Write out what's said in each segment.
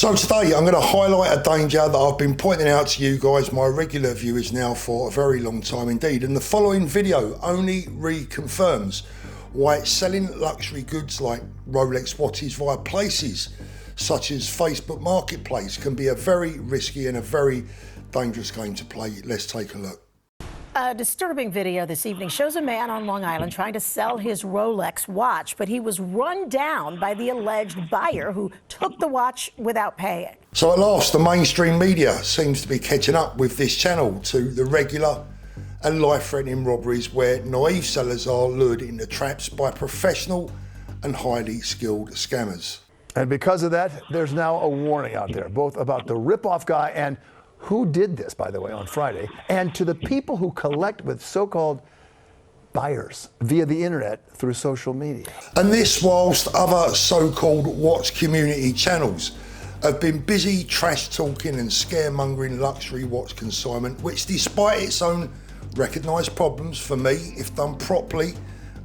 So today I'm going to highlight a danger that I've been pointing out to you guys, my regular viewers now, for a very long time indeed. And the following video only reconfirms why selling luxury goods like Rolex watches via places such as Facebook Marketplace can be a very risky and a very dangerous game to play. Let's take a look. A disturbing video this evening shows a man on Long Island trying to sell his Rolex watch, but he was run down by the alleged buyer who took the watch without paying. So at last, the mainstream media seems to be catching up with this channel to the regular and life-threatening robberies where naive sellers are lured into traps by professional and highly skilled scammers. And because of that, there's now a warning out there, both about the rip-off guy and who did this, by the way, on Friday, and to the people who collect with so-called buyers via the internet through social media. And this whilst other so-called watch community channels have been busy trash-talking and scaremongering luxury watch consignment, which despite its own recognised problems, for me, if done properly,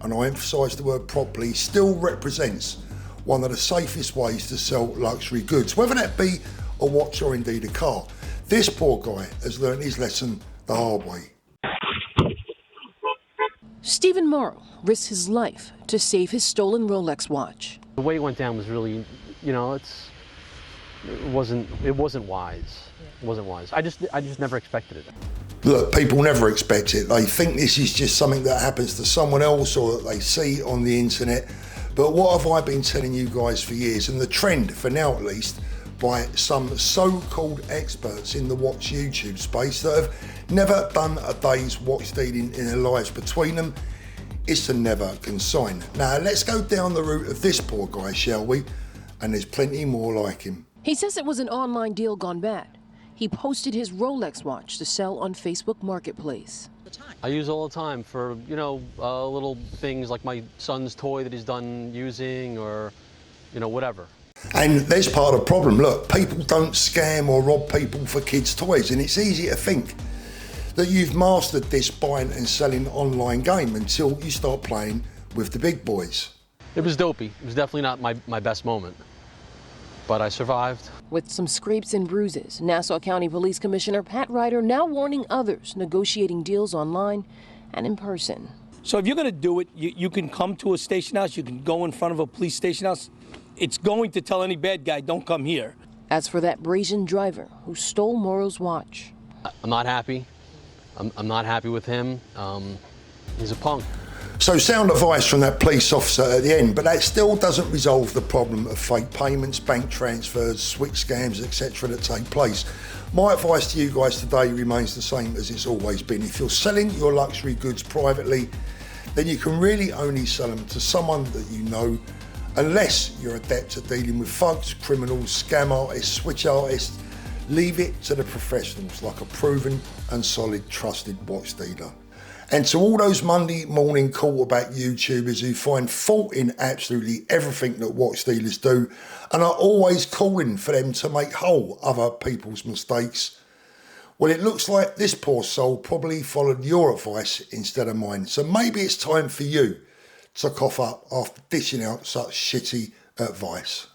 and I emphasise the word properly, still represents one of the safest ways to sell luxury goods, whether that be a watch or indeed a car. This poor guy has learned his lesson the hard way. Stephen Morrow risked his life to save his stolen Rolex watch. The way it went down was really, it wasn't wise. It wasn't wise. I just never expected it. Look, people never expect it. They think this is just something that happens to someone else or that they see on the internet. But what have I been telling you guys for years, and the trend, for now at least, by some so-called experts in the watch YouTube space that have never done a day's watch dealing in their lives between them, is to never consign. Now let's go down the route of this poor guy, shall we? And there's plenty more like him. He says it was an online deal gone bad. He posted his Rolex watch to sell on Facebook Marketplace. I use it all the time for, little things like my son's toy that he's done using or, whatever. And there's part of the problem. Look, people don't scam or rob people for kids' toys, and it's easy to think that you've mastered this buying and selling online game until you start playing with the big boys. It was dopey. It was definitely not my best moment, but I survived. With some scrapes and bruises, Nassau County Police Commissioner Pat Ryder now warning others negotiating deals online and in person. So if you're going to do it, you can come to a station house, you can go in front of a police station house. It's going to tell any bad guy, don't come here. As for that brazen driver who stole Morrow's watch. I'm not happy. I'm not happy with him. He's a punk. So sound advice from that police officer at the end, but that still doesn't resolve the problem of fake payments, bank transfers, switch scams, etc. that take place. My advice to you guys today remains the same as it's always been. If you're selling your luxury goods privately, then you can really only sell them to someone that you know, unless you're adept at dealing with thugs, criminals, scam artists, switch artists. Leave it to the professionals like a proven and solid trusted watch dealer. And to all those Monday morning quarterback YouTubers who find fault in absolutely everything that watch dealers do and are always calling for them to make whole other people's mistakes, well, it looks like this poor soul probably followed your advice instead of mine. So maybe it's time for you to cough up after dishing out such shitty advice.